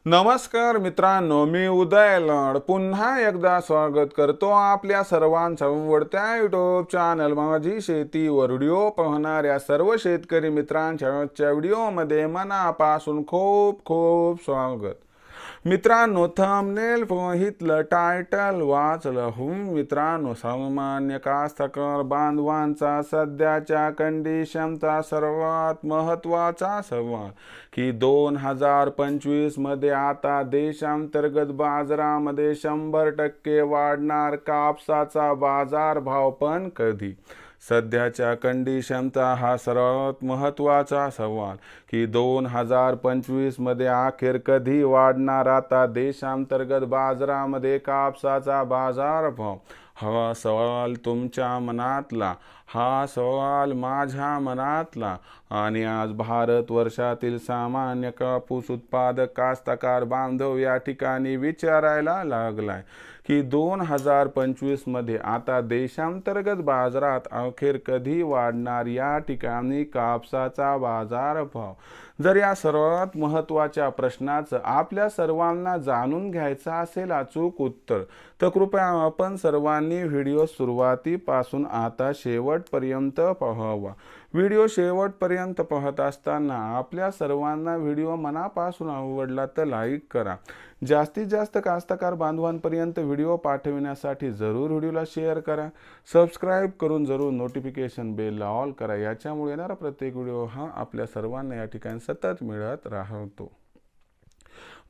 नमस्कार मित्रांनो, मी उदय लड पुन्हा एकदा स्वागत करतो आपल्या सर्वांच्या आवडत्या यूट्यूब चॅनल माझी शेती वर व्हिडिओ पाहणाऱ्या सर्व शेतकरी मित्रांच्या आजच्या व्हिडिओमध्ये मनापासून खूप खूप स्वागत। मित्रांनो, थंबनेल पाहितलं, टायटल वाचलं मित्रांनो, सामान्य कास्तकार बांधवांचा सध्याच्या कंडिशनचा सर्वात महत्त्वाचा सवाल की 2025 मध्ये आता देशांतर्गत बाजारामध्ये 100% वाढणार कापसाचा बाजारभाव, पण कधी? सध्याच्या कंडिशनचा हा सर्वात महत्त्वाचा सवाल की 2025 मध्ये अखेर कधी वाढणार आता देशांतर्गत बाजारामध्ये कापसाचा बाजारभाव? हा सवाल तुमच्या मनातला, हा सवाल माझ्या मनातला, आणि आज भारतवर्षातील सामान्य कापूस उत्पादक कास्तकार बांधव या ठिकाणी विचारायला लागलाय की 2025 मध्ये आता देशांतर्गत बाजारात अखेर कधी वाढणार या ठिकाणी कापसाचा बाजारभाव? जर या सर्वात महत्त्वाच्या प्रश्नाचं आपल्या सर्वांना जाणून घ्यायचं असेल अचूक उत्तर, तर कृपया आपण सर्वांनी व्हिडिओ सुरुवातीपासून आता शेवटपर्यंत पाहावा। व्हिडिओ शेवटपर्यंत पाहत असताना आपल्या सर्वांना व्हिडिओ मनापासून आवडला तर लाईक करा। जास्तीत जास्त कास्तकार बांधवांपर्यंत व्हिडिओ पाठविण्यासाठी जरूर व्हिडिओला शेअर करा। सबस्क्राईब करून जरूर नोटिफिकेशन बेलला ऑल करा, याच्यामुळे येणारा प्रत्येक व्हिडिओ हा आपल्या सर्वांना या ठिकाणी सतत मिळत राहतो।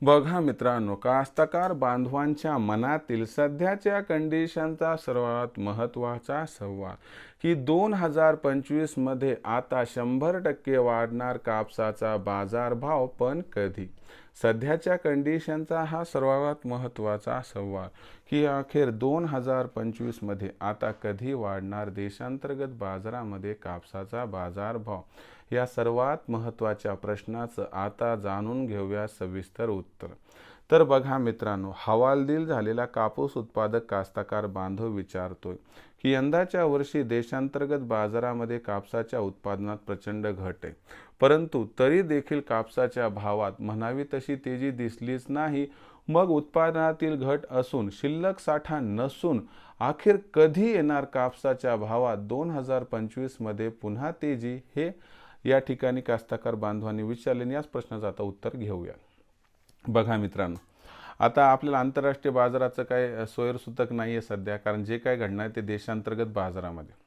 बघा मित्रांनो, कास्तकार बांधवांच्या मनातील सध्याच्या कंडिशनचा सर्वात महत्त्वाचा सवाल की 2025 मध्ये आता 100% वाढणार कापसाचा बाजारभाव, पण कधी? सध्याच्या कंडिशनचा हा सर्वात महत्त्वाचा सवाल की अखेर 2025 मध्ये आता कधी वाढणार देशांतर्गत बाजारामध्ये कापसाचा बाजारभाव? या सर्वात महत्त्वाच्या प्रश्नाचं आता जाणून घेऊया सविस्तर उत्तर। तर बघा मित्रांनो, हवालदिल झालेला कापूस उत्पादक कास्तकार बांधव विचारतोय की यंदाच्या वर्षी देशांतर्गत बाजारामध्ये कापसाच्या उत्पादनात प्रचंड घट आहे, परंतु तरी देखील कापसाच्या भावात म्हणावी तशी तेजी दिसलीच नाही। मग उत्पादनातील घट असून शिल्लक साठा नसून अखेर कधी येणार कापसाच्या भावात 2025 मध्ये पुन्हा तेजी? हे या ठिकाणी कास्तकार बांधवांनी विचारले। याच प्रश्नाचं आता उत्तर घेऊया। बघा मित्रांनो, आता आपल्याला आंतरराष्ट्रीय बाजाराचं काय सोयरसूतक नाही आहे सध्या, कारण जे काय घडणार ते देशांतर्गत बाजारामध्ये।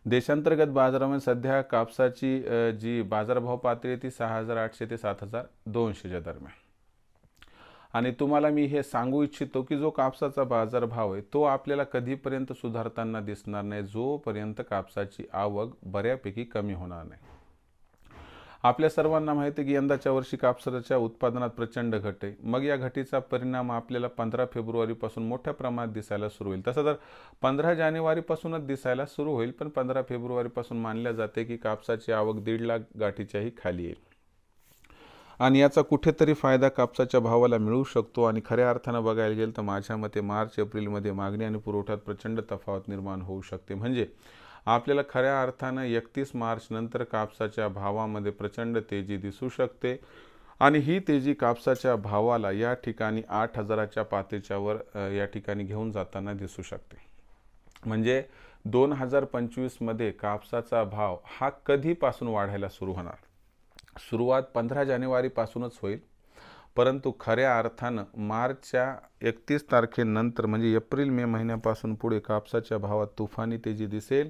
देशांतर्गत बाजारामध्ये सध्या कापसाची जी बाजारभाव पातळी ती 6800 ते 7200च्या दरम्यान। आणि तुम्हाला मी हे सांगू इच्छितो की जो कापसाचा बाजारभाव आहे तो आपल्याला कधीपर्यंत सुधारताना दिसणार नाही, जोपर्यंत कापसाची आवक बऱ्यापैकी कमी होणार नाही। आपल्या सर्वांना माहिती आहे की यंदाच्या वर्षी कापसाच्या उत्पादनात प्रचंड घट आहे। मग या घटीचा परिणाम आपल्याला 15 फेब्रुवारीपासून मोठ्या प्रमाणात दिसायला सुरू होईल। तसं तर 15 जानेवारीपासूनच दिसायला सुरू होईल, पण 15 फेब्रुवारीपासून मानले जाते की कापसाची आवक 1.5 लाख गाठीच्याही खाली येईल आणि याचा कुठेतरी फायदा कापसाच्या भावाला मिळू शकतो। आणि खऱ्या अर्थानं बघायला गेलं तर माझ्या मते मार्च एप्रिलमध्ये मागणी आणि पुरवठ्यात प्रचंड तफावत निर्माण होऊ शकते। म्हणजे आपल्याला खऱ्या अर्थानं 31 मार्च नंतर कापसाच्या भावामध्ये प्रचंड तेजी दिसू शकते आणि ही तेजी कापसाच्या भावाला या ठिकाणी 8000च्या पातळीच्या वर या ठिकाणी घेऊन जाताना दिसू शकते। म्हणजे 2025 मध्ये कापसाचा भाव हा कधीपासून वाढायला सुरू होणार? सुरुवात 15 जानेवारीपासूनच होईल, परंतु खऱ्या अर्थानं मार्चच्या 31 तारखेनंतर म्हणजे एप्रिल मे महिन्यापासून पुढे कापसाच्या भावात तुफानी तेजी दिसेल।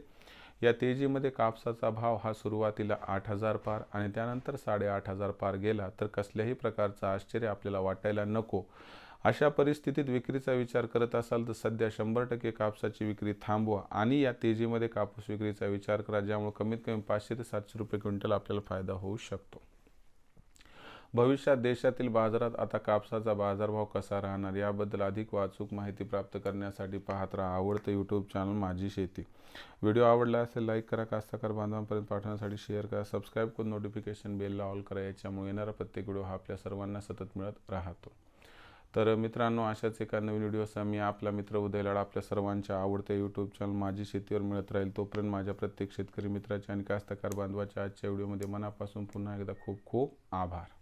या तेजीमध्ये कापसाचा भाव हा सुरुवातीला 8000 पार आणि त्यानंतर 8500 पार गेला तर कसल्याही प्रकारचं आश्चर्य आपल्याला वाटायला नको। अशा परिस्थितीत विक्रीचा विचार करत असाल तर सध्या 100% कापसाची विक्री थांबवा आणि या तेजीमध्ये कापूस विक्रीचा विचार करा, ज्यामुळे कमीत कमी 500 ते 700 रुपये क्विंटल आपल्याला फायदा होऊ शकतो। भविष्यात देशातील बाजारात आता कापसाचा बाजारभाव कसा राहणार याबद्दल अधिक वाचूक माहिती प्राप्त करण्यासाठी पाहत राहा आवडतं यूट्यूब चॅनल माझी शेती। व्हिडिओ आवडला असेल लाईक करा, कास्तकार बांधवांपर्यंत पाठवण्यासाठी शेअर करा, सबस्क्राईब करून नोटिफिकेशन बेलला ऑल करा, याच्यामुळे येणारा प्रत्येक व्हिडिओ हा आपल्या सर्वांना सतत मिळत राहतो। तर मित्रांनो, अशाच एका नवीन व्हिडिओसह मी आपला मित्र उदय लड आपल्या सर्वांच्या आवडत्या यूट्यूब चॅनल माझी शेतीवर मिळत राहील। तोपर्यंत माझ्या प्रत्येक शेतकरी मित्राच्या आणि कास्तकार बांधवाच्या आजच्या व्हिडिओमध्ये मनापासून पुन्हा एकदा खूप खूप आभार।